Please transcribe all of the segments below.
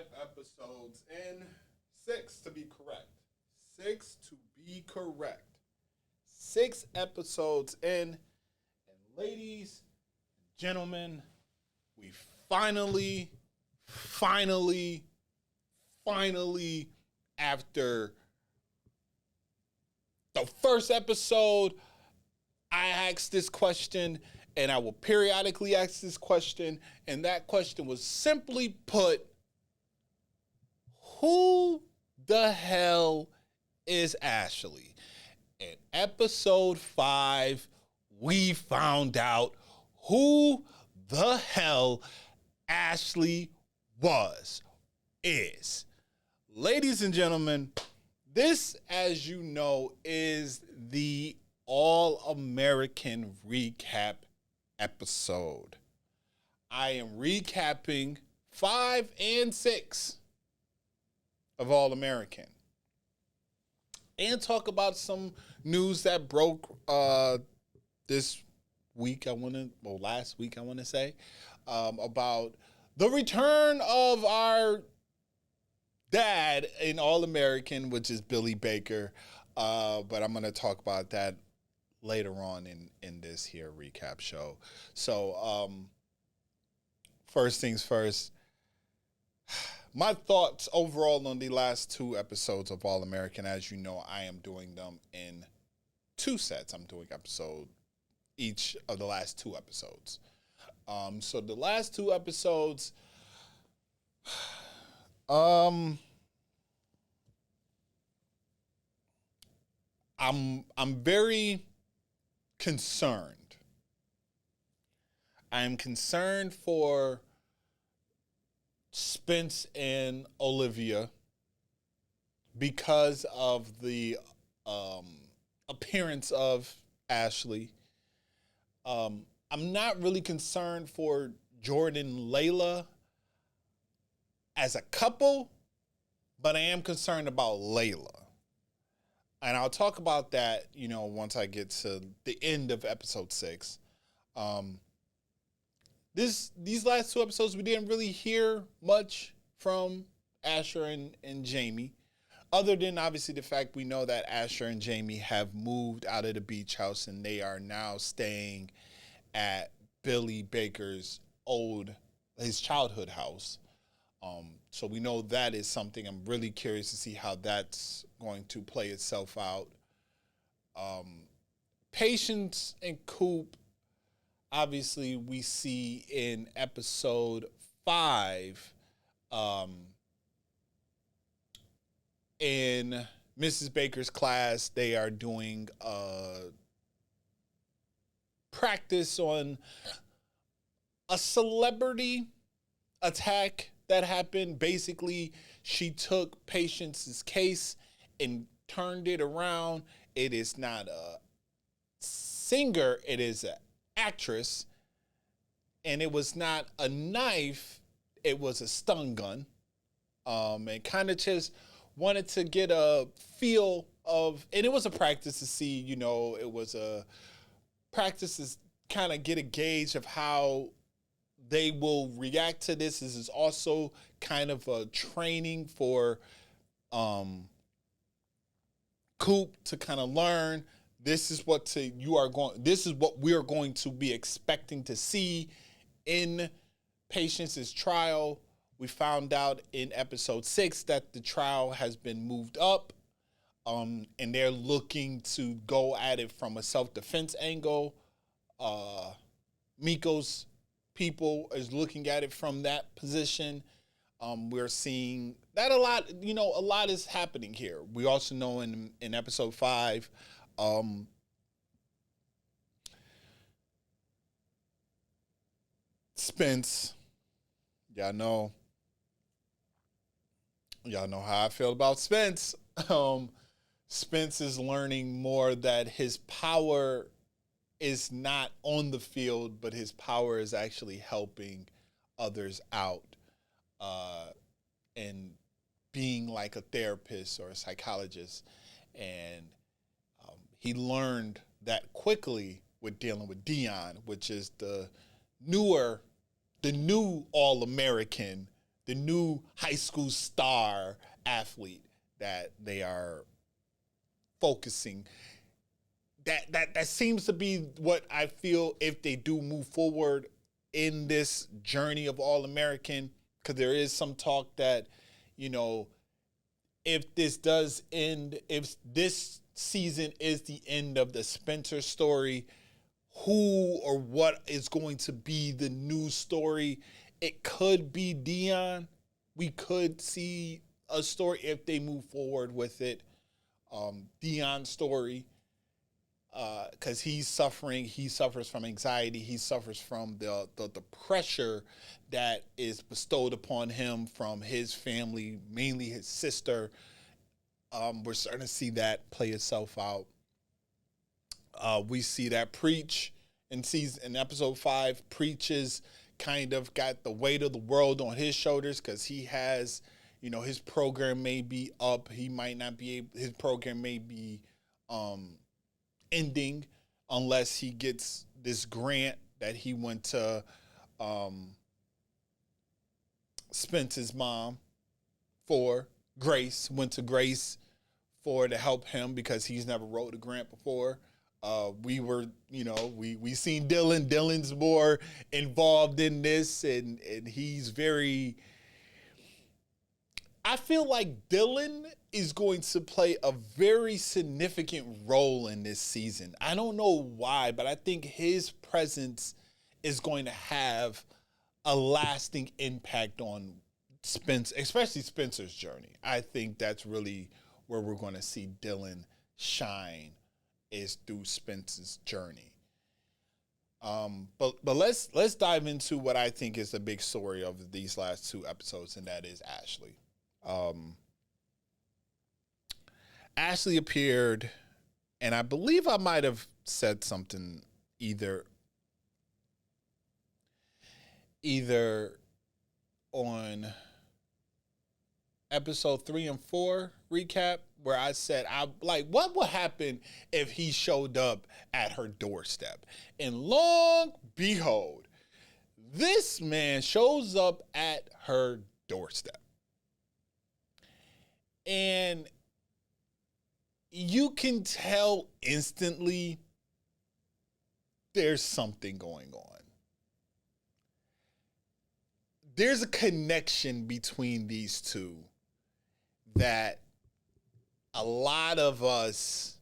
5 episodes in, six to be correct. Six to be correct. 6 episodes in, and ladies, gentlemen, we finally, after the first episode, I asked this question, and I will periodically ask this question, and that question was simply put, who the hell is Ashley? In episode 5, we found out who the hell Ashley is. Ladies and gentlemen, this, as you know, is the All-American Recap episode. I am recapping 5 and 6 of All-American. And talk about some news that broke this week, last week, I want to say, about the return of our dad in All-American, which is Billy Baker. But I'm going to talk about that later on in this here recap show. So, first things first, my thoughts overall on the last 2 episodes of All-American. As you know, I am doing them in 2 sets. I'm doing episode each of the last 2 episodes. So the last 2 episodes, I'm very concerned. I am concerned for Spence and Olivia because of the appearance of Ashley. I'm not really concerned for Jordan and Layla as a couple, but I am concerned about Layla. And I'll talk about that, once I get to the end of episode 6. These last 2 episodes, we didn't really hear much from Asher and Jamie, other than obviously the fact we know that Asher and Jamie have moved out of the beach house and they are now staying at Billy Baker's his childhood house. So we know that is something. I'm really curious to see how that's going to play itself out. Patience and Coop, obviously, we see in episode 5, in Mrs. Baker's class, they are doing practice on a celebrity attack that happened. Basically, she took Patience's case and turned it around. It is not a singer, it is an actress. And it was not a knife, it was a stun gun. And kind of just wanted to get a feel of, and it was a practice to see, it was a practice to kind of get a gauge of how they will react to this. This is also kind of a training for Coop to kind of learn. This is what we are going to be expecting to see in Patience's trial. We found out in episode 6 that the trial has been moved up, and they're looking to go at it from a self-defense angle. Miko's people is looking at it from that position. We're seeing that a lot. A lot is happening here. We also know in episode 5, Spence, y'all know how I feel about Spence. Spence is learning more that his power is not on the field, but his power is actually helping others out, and being like a therapist or a psychologist. And he learned that quickly with dealing with Dion, which is the new All-American, the new high school star athlete that they are focusing. That seems to be what I feel if they do move forward in this journey of All American, because there is some talk that, if this does end, if this season is the end of the Spencer story, who or what is going to be the new story? It could be Dion. We could see a story if they move forward with it. Dion's story, because he suffers from anxiety. He suffers from the pressure that is bestowed upon him from his family, mainly his sister. We're starting to see that play itself out. We see that Preach in episode 5, Preach's kind of got the weight of the world on his shoulders because he has, his program may be up. He might not be able, his program may be ending unless he gets this grant that he went to Spence's mom for. Grace went to Grace for to help him because he's never wrote a grant before. We seen Dylan. Dylan's more involved in this, and he's very. I feel like Dylan is going to play a very significant role in this season. I don't know why, but I think his presence is going to have a lasting impact on Spencer, especially Spencer's journey. I think that's really where we're going to see Dylan shine, is through Spencer's journey. But let's dive into what I think is the big story of these last 2 episodes, and that is Ashley. Ashley appeared, and I believe I might have said something either on episode 3 and 4 recap, where I said, what would happen if he showed up at her doorstep? And long behold, this man shows up at her doorstep. And you can tell instantly there's something going on. There's a connection between these two that a lot of us,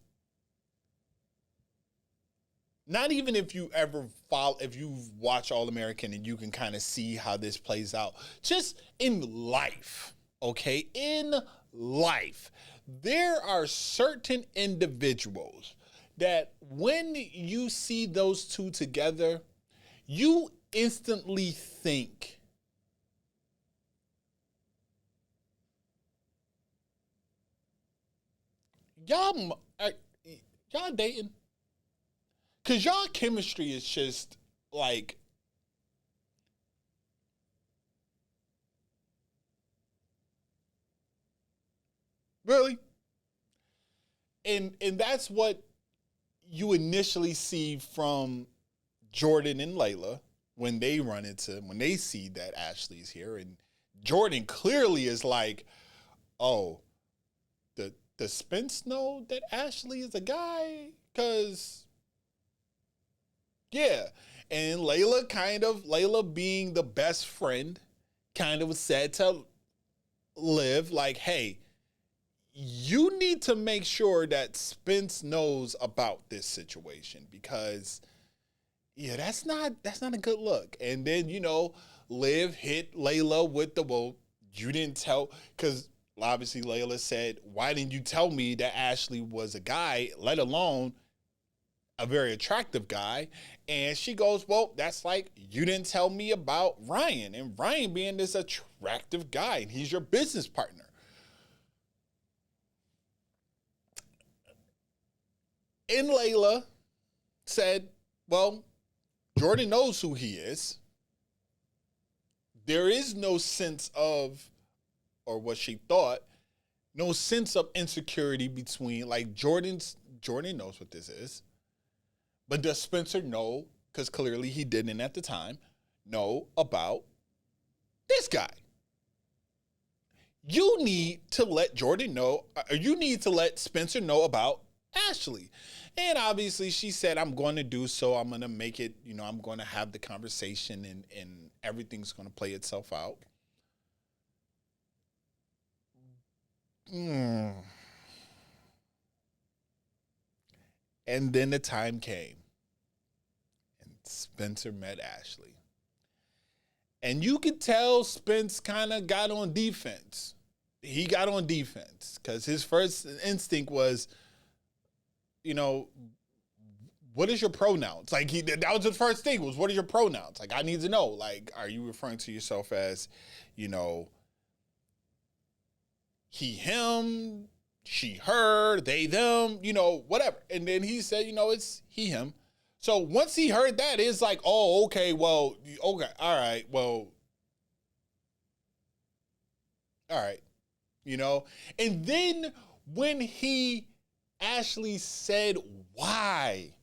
not even if you watch All American and you can kind of see how this plays out, just in life, okay? In life, there are certain individuals that when you see those two together, you instantly think, y'all dating? Because y'all chemistry is just like, really? And that's what you initially see from Jordan and Layla when they see that Ashley's here. And Jordan clearly is like, oh, does Spence know that Ashley is a guy? Because, yeah. And Layla being the best friend, kind of said to Liv, like, hey, you need to make sure that Spence knows about this situation, because that's not a good look. And then, Liv hit Layla with you didn't tell, because obviously Layla said, why didn't you tell me that Ashley was a guy, let alone a very attractive guy? And she goes, well, that's like, you didn't tell me about Ryan, and Ryan being this attractive guy, and he's your business partner. And Layla said, well, Jordan knows who he is. There is no sense of, or what she thought, no sense of insecurity between, like, Jordan knows what this is. But does Spencer know, because clearly he didn't at the time, know about this guy? you need to let Jordan know, or you need to let Spencer know about Ashley. And obviously she said, I'm going to do so. I'm going to make it, I'm going to have the conversation and everything's going to play itself out. And then the time came and Spencer met Ashley. And you could tell Spence kind of got on defense. He got on defense because his first instinct was, what is your pronouns? Like that was his first thing was, what is your pronouns? Like, I need to know. Like, are you referring to yourself as, he, him, she, her, they, them, whatever. And then he said, it's he, him. So once he heard that, it's like, oh, okay, well, okay, all right, well, all right, And then when Ashley said why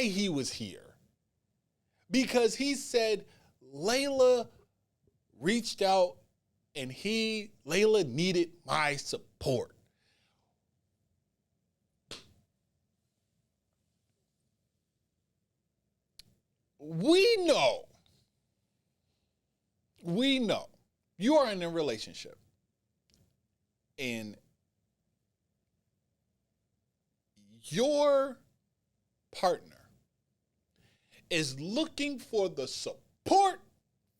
he was here, because he said Layla reached out and Layla needed my support. We know you are in a relationship and your partner is looking for the support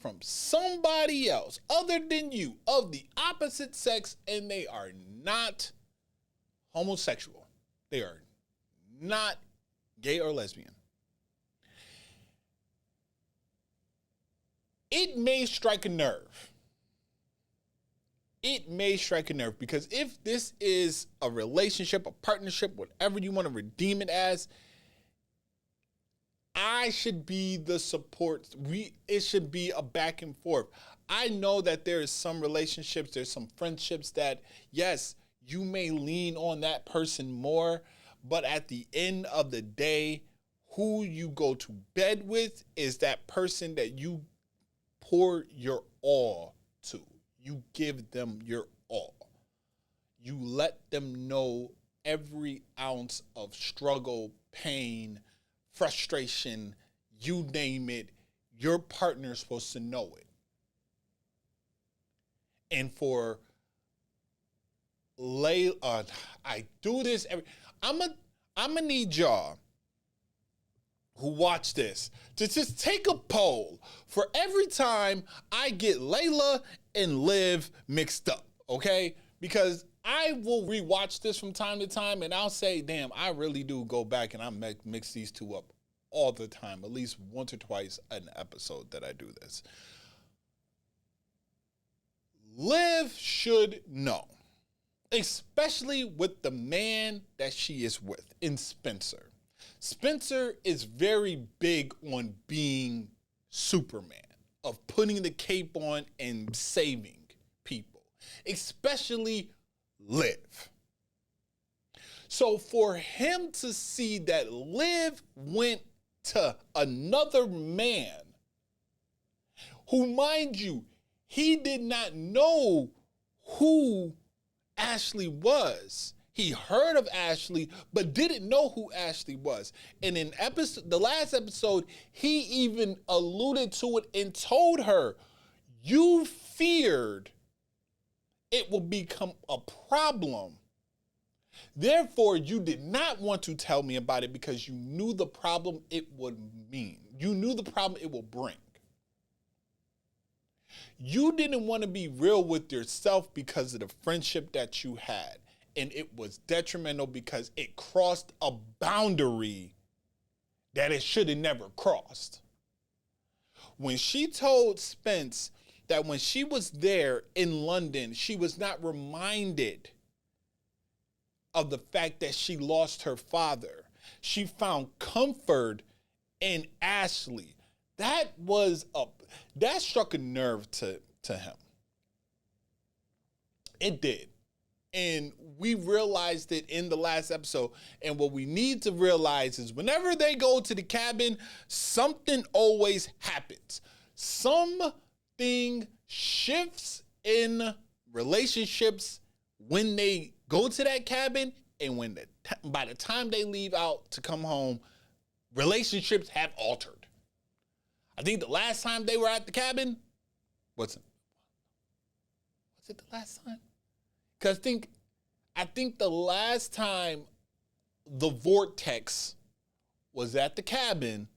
from somebody else other than you of the opposite sex, and they are not homosexual. They are not gay or lesbian. It may strike a nerve. It may strike a nerve because if this is a relationship, a partnership, whatever you want to redeem it as, I should be the support. It should be a back and forth. I know that there is some relationships, there's some friendships that, yes, you may lean on that person more, but at the end of the day, who you go to bed with is that person that you pour your all to. You give them your all. You let them know every ounce of struggle, pain, frustration, you name it, your partner's supposed to know it. And for I do this I'm gonna need y'all who watch this to just take a poll for every time I get Layla and Liv mixed up, okay? Because I will rewatch this from time to time and I'll say, damn, I really do go back and I mix these two up all the time, at least once or twice an episode that I do this. Liv should know, especially with the man that she is with in Spencer. Spencer is very big on being Superman, of putting the cape on and saving people, especially Liv. So for him to see that Liv went to another man who, mind you, he did not know who Ashley was. He heard of Ashley, but didn't know who Ashley was. And in the last episode, he even alluded to it and told her, you feared it would become a problem. Therefore, you did not want to tell me about it because you knew the problem it would mean. You knew the problem it will bring. You didn't want to be real with yourself because of the friendship that you had. And it was detrimental because it crossed a boundary that it should have never crossed. When she told Spence that when she was there in London, she was not reminded of the fact that she lost her father. She found comfort in Ashley. That struck a nerve to him. It did. And we realized it in the last episode. And what we need to realize is whenever they go to the cabin, something always happens. Something shifts in relationships when they go to that cabin and when by the time they leave out to come home, relationships have altered. I think the last time they were at the cabin, was it the last time? Because I think the last time the Vortex was at the cabin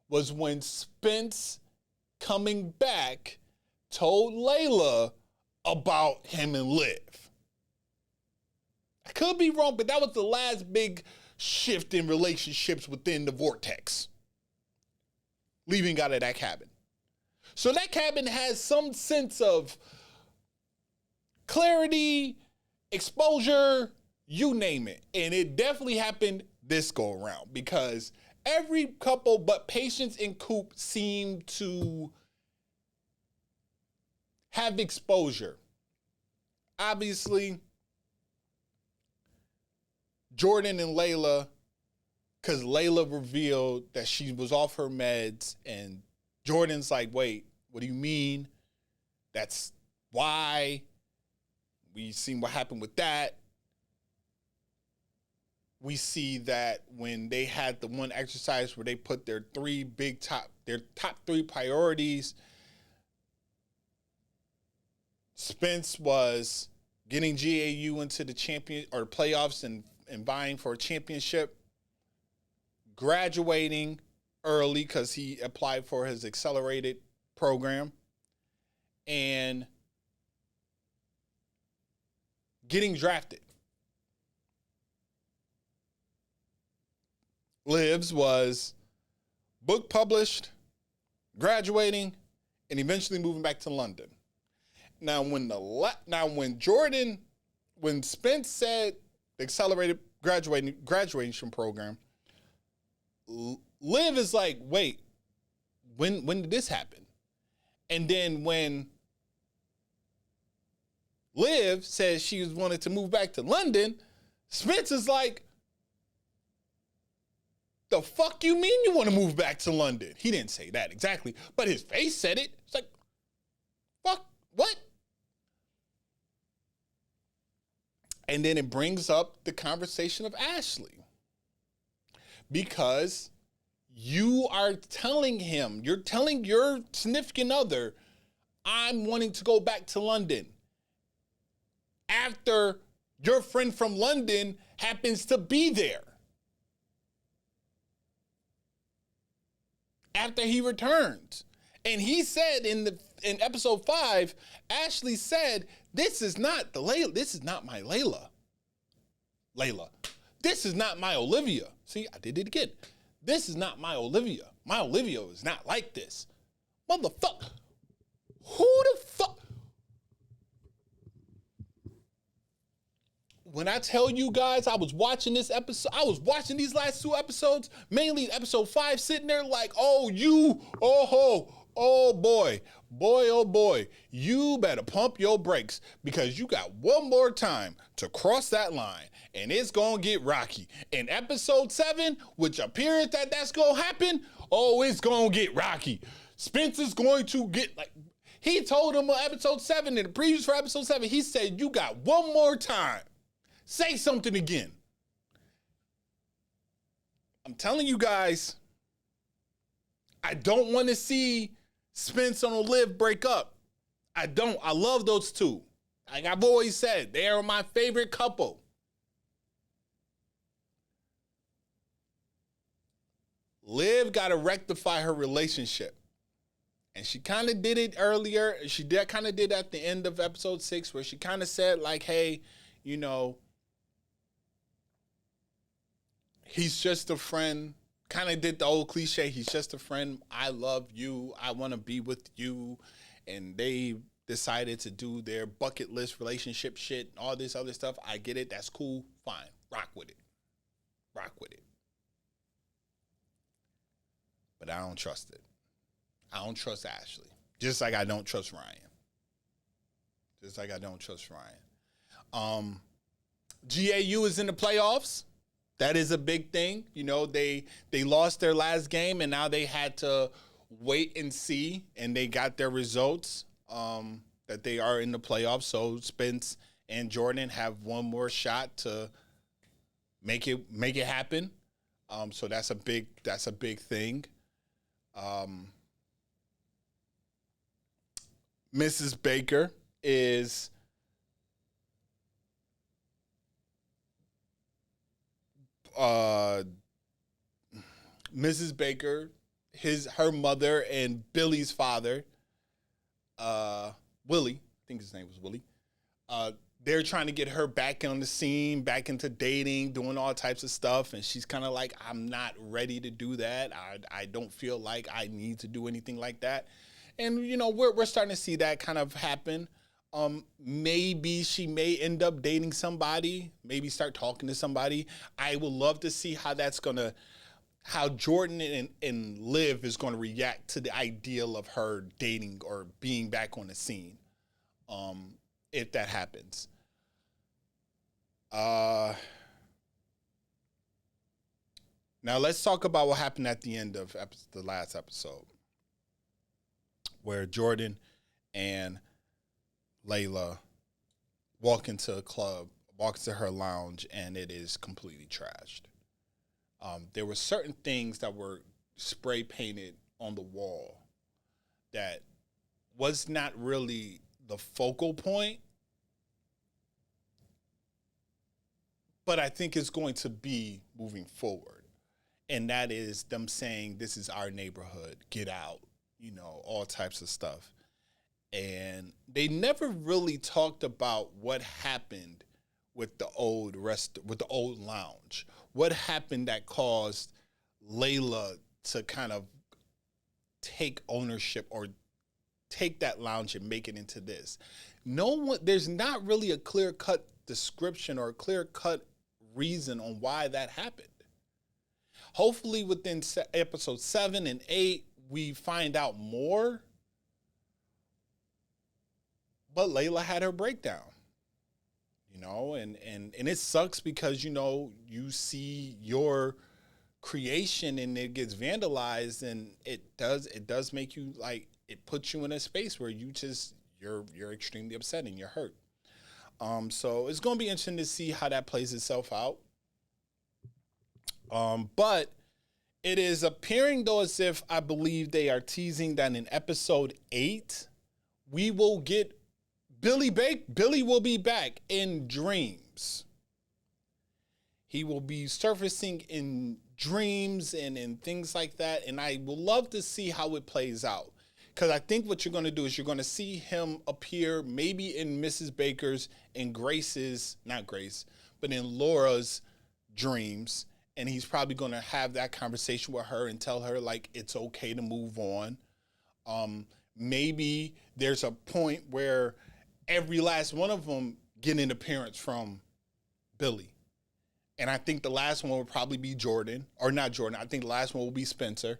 was when Spence coming back told Layla about him and Liv. I could be wrong, but that was the last big shift in relationships within the Vortex. Leaving out of that cabin. So that cabin has some sense of clarity, exposure, you name it. And it definitely happened this go around because every couple but Patience and Coop seem to have exposure. Obviously, Jordan and Layla, because Layla revealed that she was off her meds, and Jordan's like, wait, what do you mean? That's why. We seen what happened with that. We see that when they had the one exercise where they put their top three priorities, Spence was getting GAU into the champion or the playoffs and vying for a championship, graduating early because he applied for his accelerated program, and getting drafted. Liv's was book published, graduating, and eventually moving back to London. Now, when Spence said the accelerated graduation program, Liv is like, wait, when did this happen? And then when Liv says she wanted to move back to London, Spence is like, the fuck you mean you want to move back to London? He didn't say that exactly, but his face said it. It's like, fuck, what? And then it brings up the conversation of Ashley. Because you are telling him, you're telling your significant other, I'm wanting to go back to London. After your friend from London happens to be there. After he returns. And he said in episode 5, Ashley said, this is not my Layla. This is not my Olivia. See, I did it again. This is not my Olivia. My Olivia is not like this. Motherfucker. Who the fuck? When I tell you guys I was watching this episode, I was watching these last 2 episodes, mainly episode 5, sitting there like, oh boy, you better pump your brakes because you got one more time to cross that line and it's gonna get rocky. In episode 7, which appears that that's gonna happen, oh, it's gonna get rocky. Spencer's going to get, like, he told him on episode 7, in the previews for episode 7, he said, you got one more time. Say something again. I'm telling you guys, I don't want to see Spence and Liv break up. I don't. I love those two. Like I've always said, they are my favorite couple. Liv got to rectify her relationship. And she kind of did it earlier. She kind of did at the end of episode 6 where she kind of said like, hey, you know, he's just a friend. Kind of did the old cliche. He's just a friend. I love you. I want to be with you. And they decided to do their bucket list relationship shit, all this other stuff. I get it. That's cool. Fine. Rock with it. Rock with it. But I don't trust it. I don't trust Ashley. Just like I don't trust Ryan. GAU is in the playoffs. That is a big thing. You know, they lost their last game and now they had to wait and see, and they got their results. that they are in the playoffs. So Spence and Jordan have one more shot to make it happen. So that's a big thing. Mrs. Baker is Mrs. Baker, her mother and Billy's father, Willie, I think his name was Willie. They're trying to get her back on the scene, back into dating, doing all types of stuff, and she's kind of like, I'm not ready to do that. I don't feel like I need to do anything like that. And we're starting to see that kind of happen. Maybe she may end up dating somebody, maybe start talking to somebody. I would love to see how Jordan and Liv is going to react to the ideal of her dating or being back on the scene, if that happens. Now let's talk about what happened at the end of the last episode, where Jordan and Layla walk into a club, walk to her lounge, and it is completely trashed. There were certain things that were spray painted on the wall that was not really the focal point, but I think it's going to be moving forward. And that is them saying, this is our neighborhood, get out, all types of stuff. And they never really talked about what happened with the old lounge. What happened that caused Layla to kind of take ownership or take that lounge and make it into this. There's not really a clear-cut description or a clear-cut reason on why that happened. Hopefully within episode 7 and 8, we find out more. But Layla had her breakdown, and it sucks because, you see your creation and it gets vandalized, and it does make you, like, it puts you in a space where you're extremely upset and you're hurt. So it's going to be interesting to see how that plays itself out. But it is appearing, though, as if I believe they are teasing that in episode 8, we will get Billy will be back in dreams. He will be surfacing in dreams and in things like that. And I will love to see how it plays out. Because I think what you're going to do is you're going to see him appear maybe in Mrs. Baker's and Grace's, not Grace, but in Laura's dreams. And he's probably going to have that conversation with her and tell her, like, it's okay to move on. Maybe there's a point where every last one of them get an appearance from Billy. And I think the last one will probably be Jordan. Or not Jordan. I think the last one will be Spencer.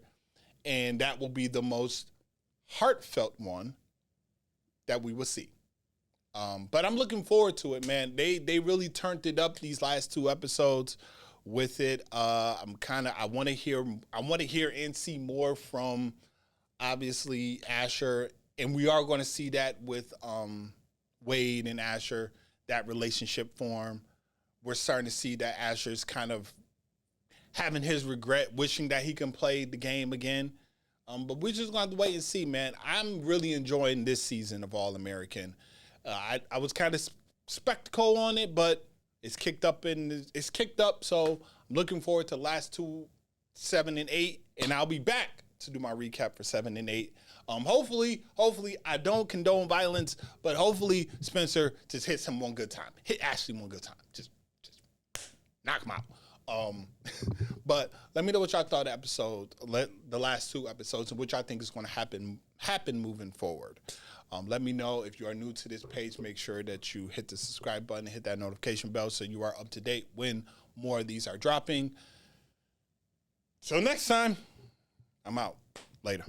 And that will be the most heartfelt one that we will see. But I'm looking forward to it, man. They really turned it up these last 2 episodes with it. I want to hear and see more from, obviously, Asher. And we are going to see that with Wade and Asher, that relationship form. We're starting to see that Asher's kind of having his regret, wishing that he can play the game again. But we're just going to have to wait and see, man. I'm really enjoying this season of All-American. I was kind of spectacle on it, but it's kicked up, so I'm looking forward to the last 2, 7 and 8, and I'll be back to do my recap for 7 and 8. Hopefully, I don't condone violence, but hopefully Spencer just hits him one good time. Hit Ashley one good time. Just knock him out. But let me know what y'all thought of the episode, the last 2 episodes, and which I think is going to happen moving forward. Let me know if you are new to this page. Make sure that you hit the subscribe button, hit that notification bell so you are up to date when more of these are dropping. So next time, I'm out. Later.